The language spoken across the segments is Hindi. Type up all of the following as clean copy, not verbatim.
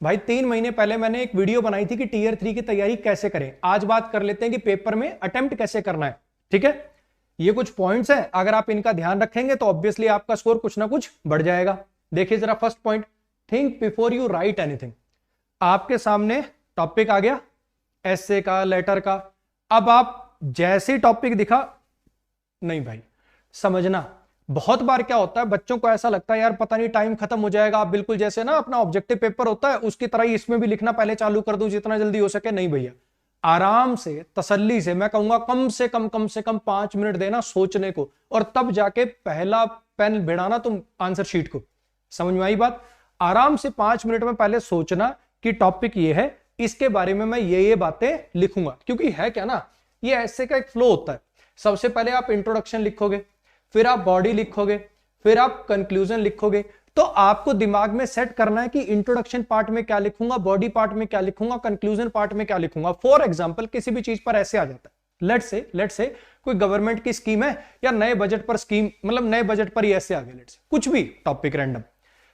भाई 3 महीने पहले मैंने एक वीडियो बनाई थी कि टीयर 3 की तैयारी कैसे करें। आज बात कर लेते हैं कि पेपर में अटेम्प्ट कैसे करना है। ठीक है, ये कुछ पॉइंट्स हैं, अगर आप इनका ध्यान रखेंगे तो ऑब्वियसली आपका स्कोर कुछ ना कुछ बढ़ जाएगा। देखिए जरा first point, think before you right anything. आपके सामने टॉपिक आ गया एसे का, लेटर का। अब आप जैसे टॉपिक दिखा, नहीं भाई समझना, बहुत बार क्या होता है बच्चों को ऐसा लगता है यार पता नहीं टाइम खत्म हो जाएगा, आप बिल्कुल जैसे ना अपना ऑब्जेक्टिव पेपर होता है उसकी तरह ही इसमें भी लिखना पहले चालू कर दूं जितना जल्दी हो सके। नहीं भैया, आराम से तसल्ली से, मैं कहूंगा कम से कम 5 मिनट देना सोचने को, और तब जाके पहला पेन भिड़ाना तुम आंसर शीट को। समझ में आई बात? आराम से 5 मिनट में पहले सोचना कि टॉपिक ये है, इसके बारे में मैं ये बातें लिखूंगा। क्योंकि है क्या ना, ये ऐसे का एक फ्लो होता है। सबसे पहले आप इंट्रोडक्शन लिखोगे, फिर आप बॉडी लिखोगे, फिर आप कंक्लूजन लिखोगे। तो आपको दिमाग में सेट करना है कि इंट्रोडक्शन पार्ट में क्या लिखूंगा, बॉडी पार्ट में क्या लिखूंगा, कंक्लूजन पार्ट में क्या लिखूंगा। फॉर एग्जांपल किसी भी चीज पर ऐसे आ जाता है, लेट्स से कोई गवर्नमेंट की स्कीम है या नए बजट पर स्कीम, मतलब नए बजट पर ही ऐसे आ गए, लेट्स से कुछ भी टॉपिक रैंडम।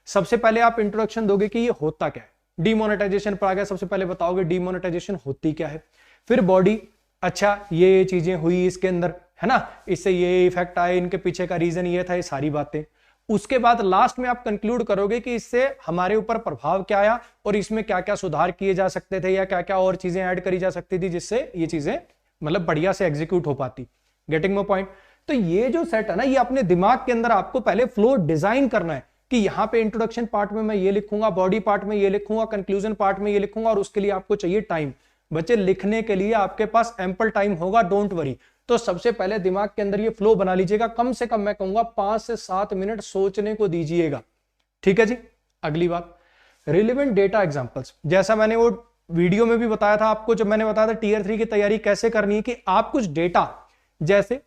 सबसे पहले आप इंट्रोडक्शन दोगे कि ये होता क्या है। डीमोनेटाइजेशन पर आ गया, सबसे पहले बताओगे डीमोनेटाइजेशन होती क्या है। फिर बॉडी, अच्छा ये चीजें हुई इसके अंदर, है ना, इससे ये इफेक्ट आए, इनके पीछे का रीजन ये था, ये सारी बातें। उसके बाद लास्ट में आप कंक्लूड करोगे कि इससे हमारे ऊपर प्रभाव क्या आया और इसमें क्या क्या सुधार किए जा सकते थे या क्या क्या और चीजें ऐड करी जा सकती थी जिससे ये चीजें मतलब बढ़िया से एग्जीक्यूट हो पाती। Getting my point? तो ये जो सेट है ना, ये अपने दिमाग के अंदर आपको पहले फ्लो डिजाइन करना है कि यहां पे इंट्रोडक्शन पार्ट में मैं ये लिखूंगा, बॉडी पार्ट में ये लिखूंगा, कंक्लूजन पार्ट में ये लिखूंगा, और उसके लिए आपको चाहिए टाइम। बच्चे लिखने के लिए आपके पास एम्पल टाइम होगा, डोंट वरी। तो सबसे पहले दिमाग के अंदर ये फ्लो बना लीजिएगा, कम से कम मैं कहूंगा 5 से 7 मिनट सोचने को दीजिएगा। ठीक है जी। अगली बात, रिलेवेंट डेटा एग्जांपल्स। जैसा मैंने वो वीडियो में भी बताया था आपको, जब मैंने बताया था टीयर 3 की तैयारी कैसे करनी है, कि आप कुछ डेटा जैसे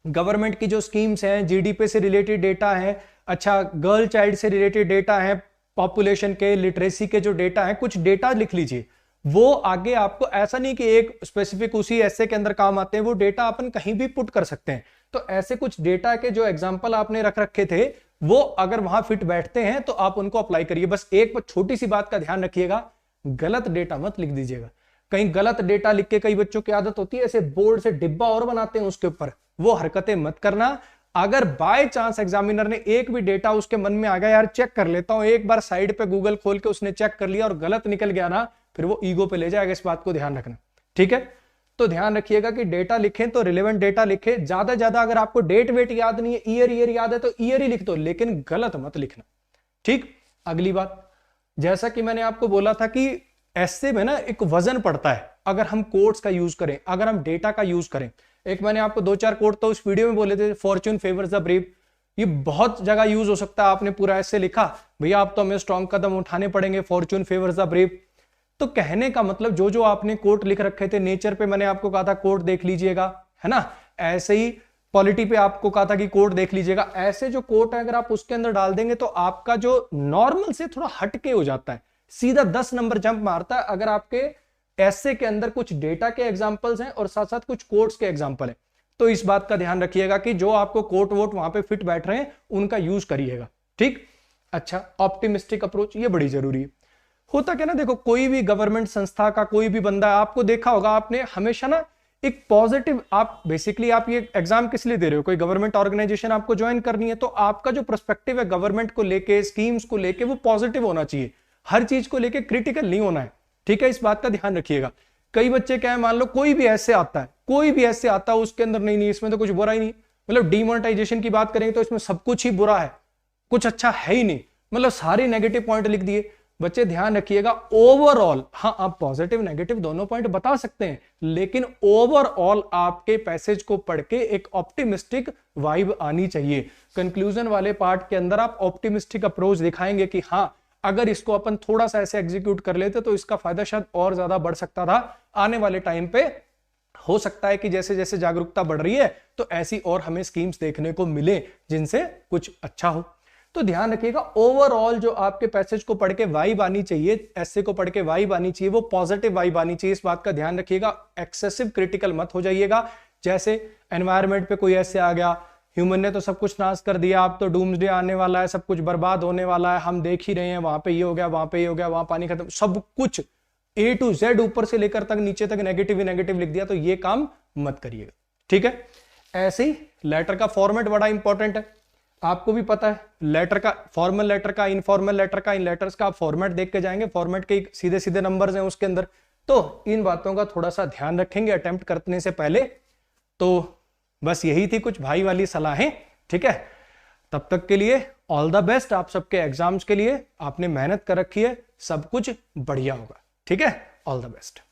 गवर्नमेंट की जो स्कीम्स हैं, जीडीपी से रिलेटेड डेटा है, अच्छा गर्ल चाइल्ड से रिलेटेड डेटा है, पॉपुलेशन के, लिटरेसी के जो डेटा है, कुछ डेटा लिख लीजिए। वो आगे आपको ऐसा नहीं कि एक स्पेसिफिक उसी ऐसे के अंदर काम आते हैं, वो डेटा अपन कहीं भी पुट कर सकते हैं। तो ऐसे कुछ डेटा के जो एग्जांपल आपने रख रखे थे, वो अगर वहां फिट बैठते हैं तो आप उनको अप्लाई करिए। बस एक छोटी सी बात का ध्यान रखिएगा, गलत डेटा मत लिख दीजिएगा। कहीं गलत डेटा लिख के कई बच्चों की आदत होती है ऐसे बोर्ड से डिब्बा और बनाते हैं उसके ऊपर, वो हरकतें मत करना। अगर बाय चांस एग्जामिनर ने एक भी डेटा उसके मन में आ गया, यार चेक कर लेता हूं एक बार, साइड पे गूगल खोल के उसने चेक कर लिया और गलत निकल गया ना, फिर वो ईगो पे ले जाएगा। इस बात को ध्यान रखना, ठीक है। तो ध्यान रखिएगा कि डेटा लिखें तो रिलेवेंट डेटा लिखें। ज्यादा अगर आपको डेट वेट याद नहीं है, ईयर याद है तो ईयर ही लिख दो, लेकिन गलत मत लिखना, ठीक। अगली बात, जैसा कि मैंने आपको बोला था कि ऐसे में ना एक वजन पड़ता है अगर हम कोट्स का यूज करें, अगर हम डेटा का यूज करें। एक मैंने आपको 2-4 कोट तो उस वीडियो में बोले थे, फॉर्च्यून फेवर्स द ब्रेव, ये बहुत जगह यूज हो सकता है। आपने पूरा ऐसे लिखा, भैया आप तो हमें स्ट्रॉन्ग कदम उठाने पड़ेंगे, फॉर्च्यून फेवर्स द ब्रेव। तो कहने का मतलब जो आपने कोट लिख रखे थे, नेचर पे मैंने आपको कहा था कोट देख लीजिएगा, है ना, ऐसे ही पॉलिटी पे आपको कहा था कि कोट देख लीजिएगा। ऐसे जो कोट है अगर आप उसके अंदर डाल देंगे तो आपका जो नॉर्मल से थोड़ा हटके हो जाता है, सीधा 10 नंबर जंप मारता है अगर आपके ऐसे के अंदर कुछ डेटा के एग्जांपल्स हैं और साथ साथ कुछ कोट्स के एग्जांपल हैं। तो इस बात का ध्यान रखिएगा कि जो आपको कोट वोट वहां पे फिट बैठ रहे हैं उनका यूज करिएगा, ठीक। अच्छा, ऑप्टिमिस्टिक अप्रोच, ये बड़ी जरूरी है। होता क्या ना, देखो कोई भी गवर्नमेंट संस्था का कोई भी बंदा, आपको देखा होगा आपने हमेशा ना एक पॉजिटिव, आप बेसिकली आप ये एग्जाम किस लिए दे रहे हो, कोई गवर्नमेंट ऑर्गेनाइजेशन आपको ज्वाइन करनी है, तो आपका जो पर्सपेक्टिव है गवर्नमेंट को लेके, स्कीम्स को लेके, वो पॉजिटिव होना चाहिए। हर चीज को लेके क्रिटिकल नहीं होना है, ठीक है। इस बात का ध्यान रखिएगा। कई बच्चे क्या है, मान लो कोई भी ऐसे आता है, कोई भी ऐसे आता है उसके अंदर नहीं इसमें तो कुछ बुरा ही नहीं, मतलब डीमोनेटाइजेशन की बात करेंगे तो इसमें सब कुछ ही बुरा है, कुछ अच्छा है ही नहीं, मतलब सारे नेगेटिव पॉइंट लिख दिए। बच्चे ध्यान रखिएगा, ओवरऑल, हाँ आप पॉजिटिव नेगेटिव दोनों पॉइंट बता सकते हैं, लेकिन ओवरऑल आपके पैसेज को पढ़ के एक ऑप्टिमिस्टिक वाइब आनी चाहिए। कंक्लूजन वाले पार्ट के अंदर आप ऑप्टिमिस्टिक अप्रोच दिखाएंगे कि हाँ अगर इसको अपन थोड़ा सा ऐसे एग्जीक्यूट कर लेते तो इसका फायदा शायद और ज्यादा बढ़ सकता था आने वाले टाइम पे। हो सकता है कि जैसे जैसे जागरूकता बढ़ रही है तो ऐसी और हमें स्कीम्स देखने को मिले जिनसे कुछ अच्छा हो। तो ध्यान रखिएगा, ओवरऑल जो आपके पैसेज को पढ़ के वाइब आनी चाहिए, ऐसे को पढ़ के वाइब आनी चाहिए, वो पॉजिटिव वाइब आनी चाहिए। इस बात का ध्यान रखिएगा, एक्सेसिव क्रिटिकल मत हो जाइएगा। जैसे एनवायरमेंट पे कोई ऐसे आ गया ह्यूमन ने तो सब कुछ नाश कर दिया, अब तो डूम्सडे आने वाला है, सब कुछ बर्बाद होने वाला है, हम देख ही रहे हैं, वहां पे ये हो गया, वहां पे ये हो गया, वहां पानी खत्म, सब कुछ A to Z ऊपर से लेकर तक नीचे तक नेगेटिव ही नेगेटिव लिख दिया, तो ये काम मत करिएगा, ठीक है। ऐसे ही लेटर का फॉर्मेट बड़ा इंपॉर्टेंट है, आपको भी पता है, लेटर का, फॉर्मल लेटर का, इनफॉर्मल लेटर का, इन लेटर्स का आप फॉर्मेट देख के जाएंगे, फॉर्मेट के सीधे सीधे नंबर्स हैं उसके अंदर, तो इन बातों का थोड़ा सा ध्यान रखेंगे अटेम्प्ट करने से पहले। तो बस यही थी कुछ भाई वाली सलाहें, ठीक है। तब तक के लिए ऑल द बेस्ट आप सबके एग्जाम्स के लिए, आपने मेहनत कर रखी है, सब कुछ बढ़िया होगा, ठीक है, ऑल द बेस्ट।